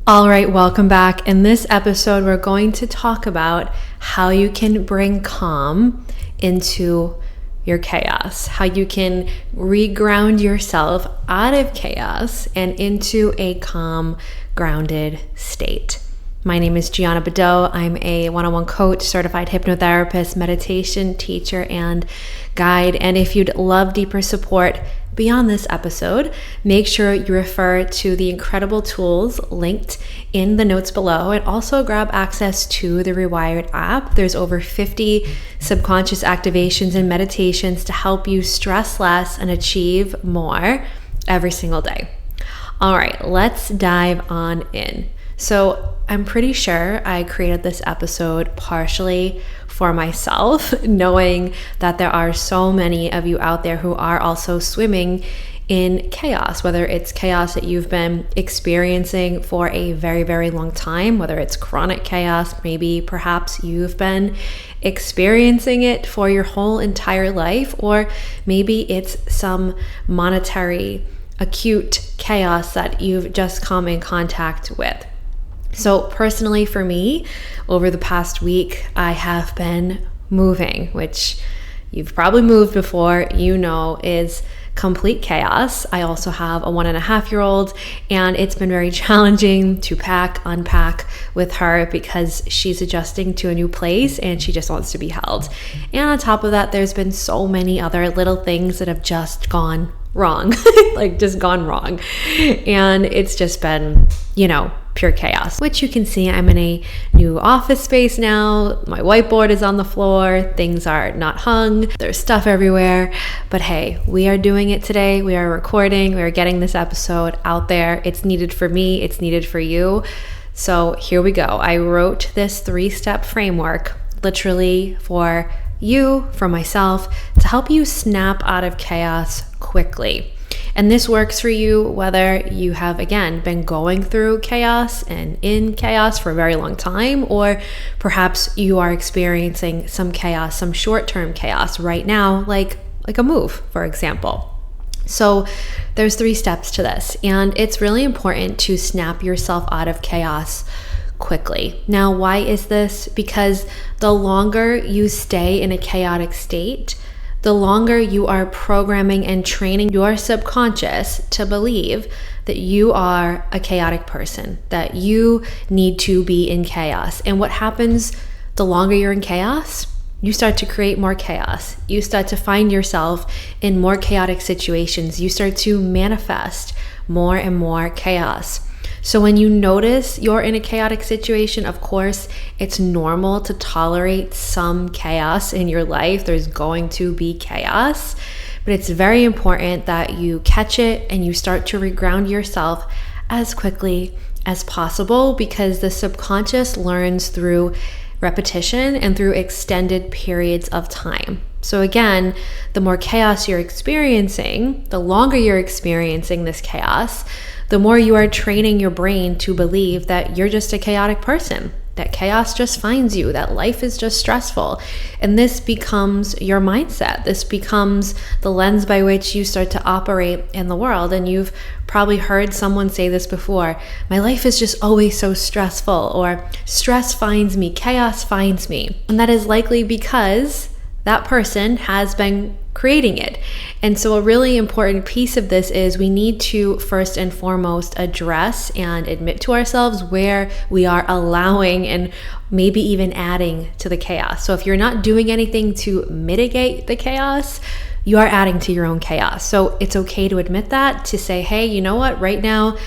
All right, welcome back. In this episode, we're going to talk about how you can bring calm into your chaos, how you can reground yourself out of chaos and into a calm, grounded state. My name is Gianna Badot. I'm a one-on-one coach, certified hypnotherapist, meditation teacher, and guide. And if you'd love deeper support beyond this episode, make sure you refer to the incredible tools linked in the notes below, and also grab access to the Rewired app. There's over 50 subconscious activations and meditations to help you stress less and achieve more every single day. All right, let's dive on in. So I'm pretty sure I created this episode partially for myself, knowing that there are so many of you out there who are also swimming in chaos, whether it's chaos that you've been experiencing for a very, very long time, whether it's chronic chaos, maybe perhaps you've been experiencing it for your whole entire life, or maybe it's some monetary acute chaos that you've just come in contact with. So personally for me, over the past week, I have been moving, which you've probably moved before, you know, is complete chaos. I also have a 1.5-year-old, and it's been very challenging to unpack with her because she's adjusting to a new place and she just wants to be held. And on top of that, there's been so many other little things that have just gone wrong, just gone wrong. And it's just been, pure chaos, which you can see I'm in a new office space now. My whiteboard is on the floor. Things are not hung. There's stuff everywhere. But hey, we are doing it today. We are recording. We are getting this episode out there. It's needed for me. It's needed for you. So here we go. I wrote this 3-step framework literally for you, for myself, to help you snap out of chaos quickly. And this works for you whether you have, again, been going through chaos and in chaos for a very long time, or perhaps you are experiencing some chaos, some short-term chaos right now, like a move, for example. So there's 3 steps to this, and it's really important to snap yourself out of chaos quickly. Now, why is this? Because the longer you stay in a chaotic state, the longer you are programming and training your subconscious to believe that you are a chaotic person, that you need to be in chaos. And what happens the longer you're in chaos? You start to create more chaos. You start to find yourself in more chaotic situations. You start to manifest more and more chaos. So when you notice you're in a chaotic situation, of course, it's normal to tolerate some chaos in your life. There's going to be chaos, but it's very important that you catch it and you start to reground yourself as quickly as possible, because the subconscious learns through repetition and through extended periods of time. So again, the more chaos you're experiencing, the longer you're experiencing this chaos, the more you are training your brain to believe that you're just a chaotic person, that chaos just finds you, that life is just stressful. And this becomes your mindset. This becomes the lens by which you start to operate in the world. And you've probably heard someone say this before: my life is just always so stressful, or stress finds me, chaos finds me. And that is likely because that person has been creating it. And so a really important piece of this is we need to first and foremost address and admit to ourselves where we are allowing and maybe even adding to the chaos. So if you're not doing anything to mitigate the chaos, you are adding to your own chaos. So it's okay to admit that, to say, hey, you know what, right now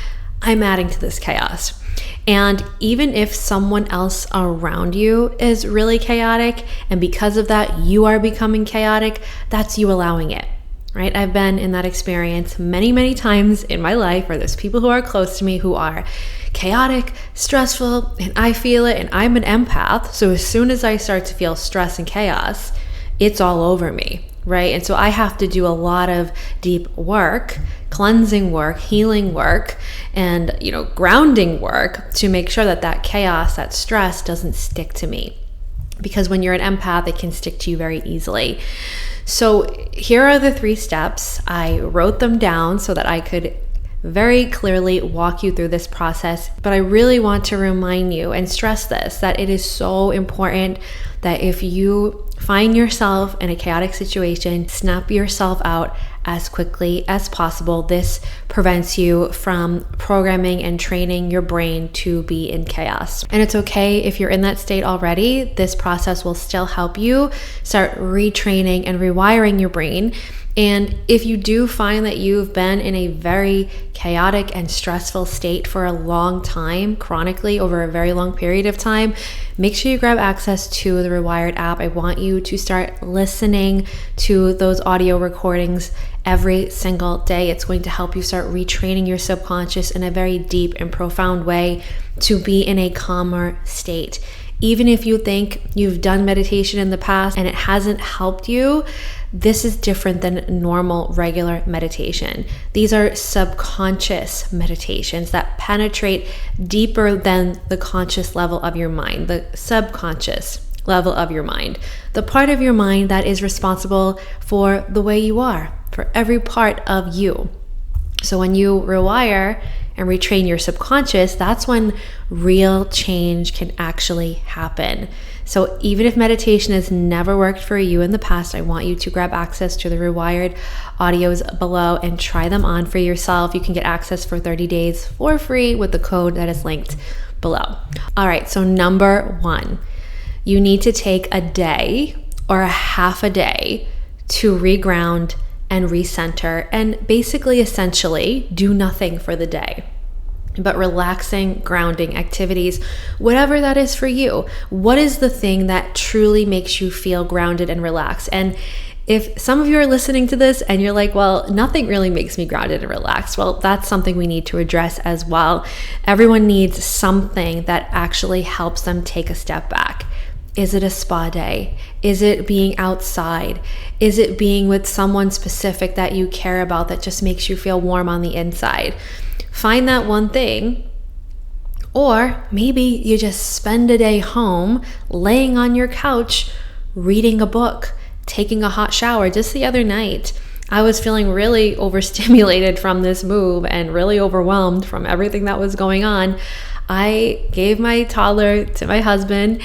I'm adding to this chaos. And even if someone else around you is really chaotic, and because of that you are becoming chaotic, that's you allowing it, right? I've been in that experience many, many times in my life, where there's people who are close to me who are chaotic, stressful, and I feel it, and I'm an empath. So as soon as I start to feel stress and chaos, it's all over me, right? And so I have to do a lot of deep work, cleansing work, healing work, and grounding work to make sure that chaos, that stress doesn't stick to me. Because when you're an empath, it can stick to you very easily. So here are the 3 steps. I wrote them down so that I could very clearly walk you through this process. But I really want to remind you and stress this, that it is so important that if you find yourself in a chaotic situation, snap yourself out as quickly as possible. This prevents you from programming and training your brain to be in chaos. And it's okay if you're in that state already. This process will still help you start retraining and rewiring your brain. And if you do find that you've been in a very chaotic and stressful state for a long time, chronically over a very long period of time, make sure you grab access to the Rewired app. I want you to start listening to those audio recordings every single day. It's going to help you start retraining your subconscious in a very deep and profound way to be in a calmer state. Even if you think you've done meditation in the past and it hasn't helped you, this is different than normal, regular meditation. These are subconscious meditations that penetrate deeper than the conscious level of your mind, the subconscious level of your mind, the part of your mind that is responsible for the way you are, for every part of you. So when you rewire and retrain your subconscious, that's when real change can actually happen. So even if meditation has never worked for you in the past, I want you to grab access to the Rewired audios below and try them on for yourself. You can get access for 30 days for free with the code that is linked below. All right, so number 1, you need to take a day or a half a day to reground and recenter and basically essentially do nothing for the day, but relaxing, grounding activities, whatever that is for you. What is the thing that truly makes you feel grounded and relaxed? And if some of you are listening to this and you're like, well, nothing really makes me grounded and relaxed, well, that's something we need to address as well. Everyone needs something that actually helps them take a step back. Is it a spa day? Is it being outside? Is it being with someone specific that you care about that just makes you feel warm on the inside? Find that one thing. Or maybe you just spend a day home, laying on your couch, reading a book, taking a hot shower. Just the other night, I was feeling really overstimulated from this move and really overwhelmed from everything that was going on. I gave my toddler to my husband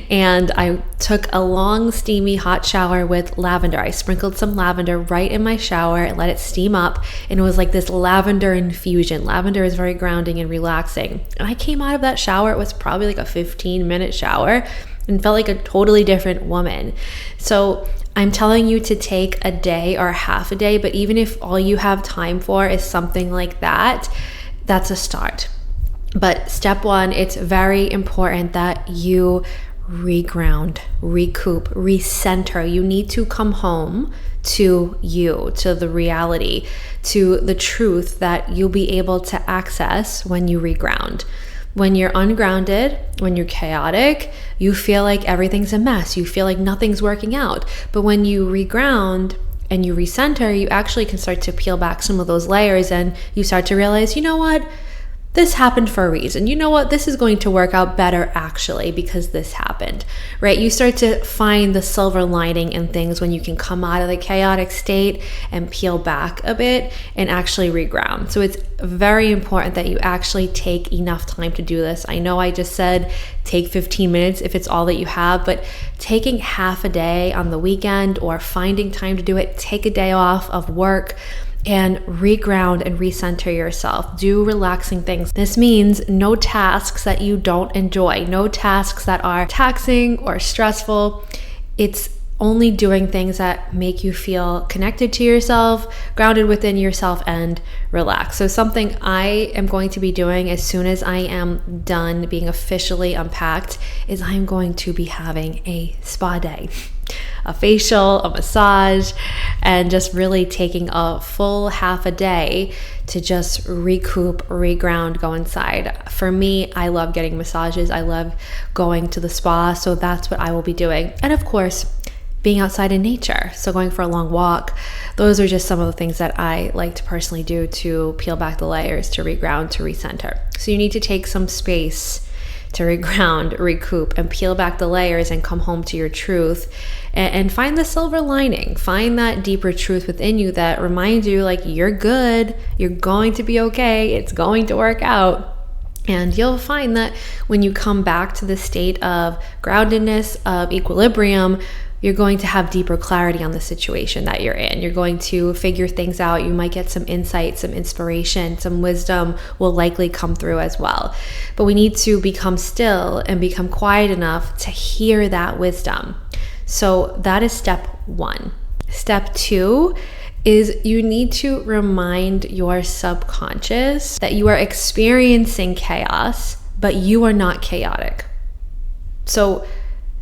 and I took a long, steamy hot shower with lavender. I sprinkled some lavender right in my shower and let it steam up. And it was like this lavender infusion. Lavender is very grounding and relaxing. And I came out of that shower. It was probably like a 15-minute shower and felt like a totally different woman. So I'm telling you to take a day or half a day, but even if all you have time for is something like that, that's a start. But step 1, it's very important that you reground, recoup, recenter. You need to come home to you, to the reality, to the truth that you'll be able to access when you reground. When you're ungrounded, when you're chaotic, you feel like everything's a mess. You feel like nothing's working out. But when you reground and you recenter, you actually can start to peel back some of those layers and you start to realize, you know what? This happened for a reason. You know what? This is going to work out better actually because this happened, right? You start to find the silver lining in things when you can come out of the chaotic state and peel back a bit and actually reground. So it's very important that you actually take enough time to do this. I know I just said take 15 minutes if it's all that you have, but taking half a day on the weekend or finding time to do it, take a day off of work, and reground and recenter yourself. Do relaxing things. This means no tasks that you don't enjoy, no tasks that are taxing or stressful. It's only doing things that make you feel connected to yourself, grounded within yourself, and relaxed. So something I am going to be doing as soon as I am done being officially unpacked is I'm going to be having a spa day. A facial, a massage, and just really taking a full half a day to just recoup, reground, go inside. For me, I love getting massages. I love going to the spa. So that's what I will be doing. And of course, being outside in nature. So going for a long walk. Those are just some of the things that I like to personally do to peel back the layers, to reground, to recenter. So you need to take some space to reground, recoup, and peel back the layers and come home to your truth and find the silver lining. Find that deeper truth within you that reminds you like you're good, you're going to be okay, it's going to work out. And you'll find that when you come back to the state of groundedness, of equilibrium, you're going to have deeper clarity on the situation that you're in. You're going to figure things out. You might get some insight, some inspiration, some wisdom will likely come through as well. But we need to become still and become quiet enough to hear that wisdom. So that is step 1. Step 2 is you need to remind your subconscious that you are experiencing chaos, but you are not chaotic. So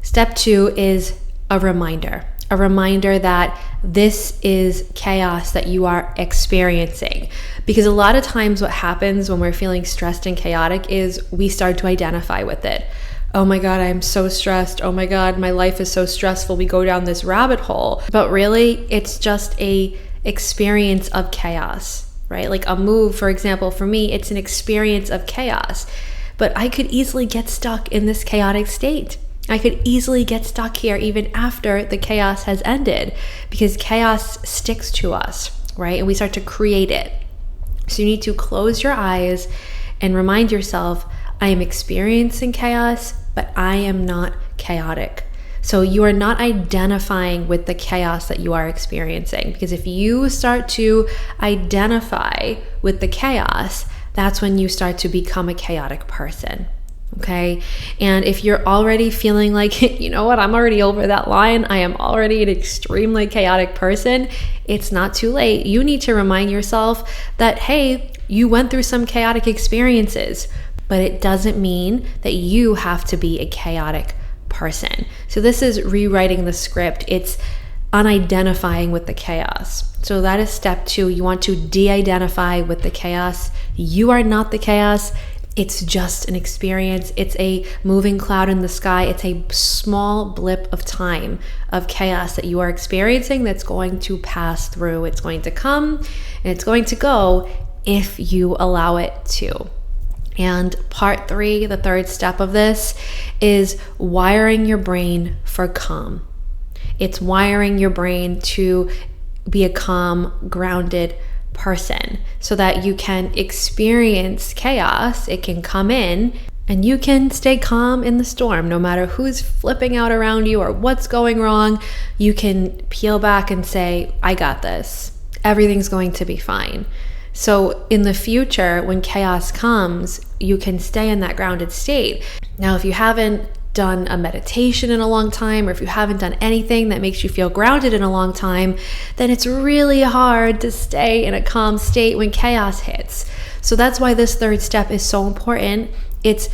step 2 is a reminder that this is chaos that you are experiencing. Because a lot of times what happens when we're feeling stressed and chaotic is we start to identify with it. Oh my God, I'm so stressed. Oh my God, my life is so stressful. We go down this rabbit hole. But really, it's just a experience of chaos, right? Like a move, for example, for me, it's an experience of chaos. But I could easily get stuck in this chaotic state. I could easily get stuck here even after the chaos has ended, because chaos sticks to us, right? And we start to create it. So you need to close your eyes and remind yourself, I am experiencing chaos, but I am not chaotic. So you are not identifying with the chaos that you are experiencing, because if you start to identify with the chaos, that's when you start to become a chaotic person. Okay. And if you're already feeling like, you know what, I'm already over that line, I am already an extremely chaotic person, it's not too late. You need to remind yourself that, hey, you went through some chaotic experiences, but it doesn't mean that you have to be a chaotic person. So this is rewriting the script. It's unidentifying with the chaos. So that is step 2. You want to de-identify with the chaos. You are not the chaos. It's just an experience. It's a moving cloud in the sky. It's a small blip of time of chaos that you are experiencing that's going to pass through. It's going to come and it's going to go if you allow it to. And part 3, the third step of this, is wiring your brain for calm. It's wiring your brain to be a calm, grounded person so that you can experience chaos. It can come in and you can stay calm in the storm. No matter who's flipping out around you or what's going wrong, you can peel back and say, I got this. Everything's going to be fine. So in the future, when chaos comes, you can stay in that grounded state. Now, if you haven't done a meditation in a long time, or if you haven't done anything that makes you feel grounded in a long time, then it's really hard to stay in a calm state when chaos hits. So that's why this third step is so important. It's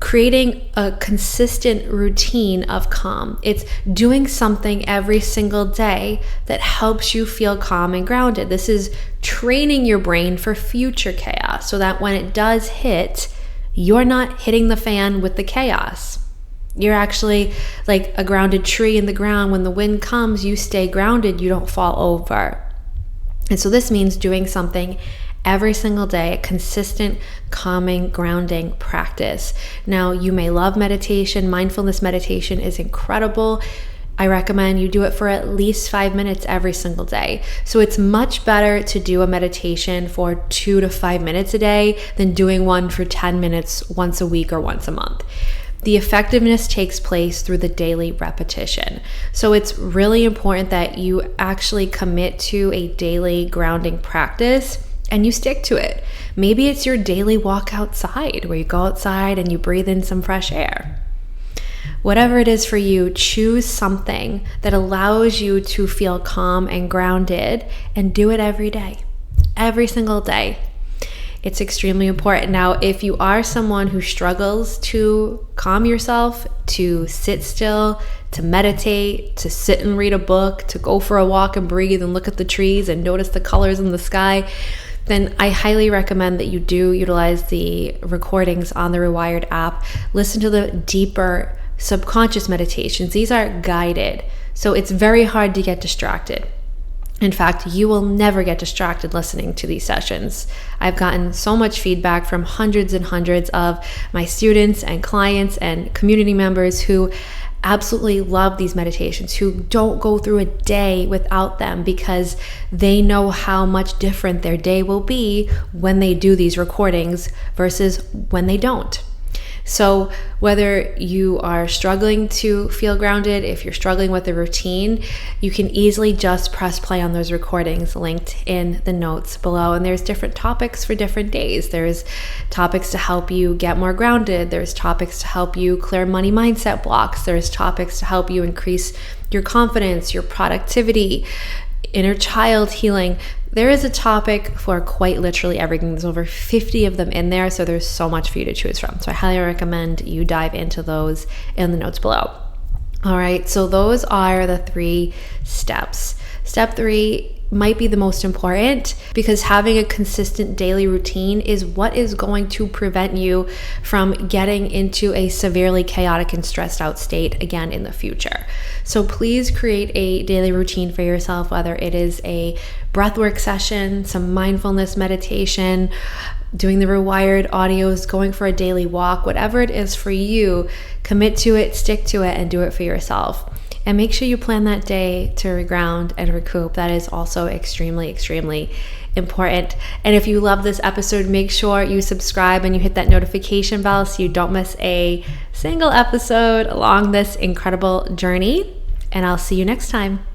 creating a consistent routine of calm. It's doing something every single day that helps you feel calm and grounded. This is training your brain for future chaos so that when it does hit, you're not hitting the fan with the chaos. You're actually like a grounded tree in the ground. When the wind comes, you stay grounded, you don't fall over. And so this means doing something every single day, a consistent, calming, grounding practice. Now, you may love meditation. Mindfulness meditation is incredible. I recommend you do it for at least 5 minutes every single day. So it's much better to do a meditation for 2 to 5 minutes a day than doing one for 10 minutes once a week or once a month. The effectiveness takes place through the daily repetition. So it's really important that you actually commit to a daily grounding practice and you stick to it. Maybe it's your daily walk outside where you go outside and you breathe in some fresh air. Whatever it is for you, choose something that allows you to feel calm and grounded and do it every day, every single day. It's extremely important. Now, if you are someone who struggles to calm yourself, to sit still, to meditate, to sit and read a book, to go for a walk and breathe and look at the trees and notice the colors in the sky, then I highly recommend that you do utilize the recordings on the Rewired app. Listen to the deeper subconscious meditations. These are guided, so it's very hard to get distracted. In fact, you will never get distracted listening to these sessions. I've gotten so much feedback from hundreds and hundreds of my students and clients and community members who absolutely love these meditations, who don't go through a day without them because they know how much different their day will be when they do these recordings versus when they don't. So whether you are struggling to feel grounded, if you're struggling with a routine, you can easily just press play on those recordings linked in the notes below. And there's different topics for different days. There's topics to help you get more grounded. There's topics to help you clear money mindset blocks. There's topics to help you increase your confidence, your productivity, inner child healing. There is a topic for quite literally everything. There's over 50 of them in there, so there's so much for you to choose from. So I highly recommend you dive into those in the notes below. All right, so those are the 3 steps. Step 3 might be the most important because having a consistent daily routine is what is going to prevent you from getting into a severely chaotic and stressed out state again in the future. So please create a daily routine for yourself, whether it is a breathwork session, some mindfulness meditation, doing the Rewired audios, going for a daily walk, whatever it is for you, commit to it, stick to it, and do it for yourself. And make sure you plan that day to reground and recoup. That is also extremely, extremely important. And if you love this episode, make sure you subscribe and you hit that notification bell so you don't miss a single episode along this incredible journey. And I'll see you next time.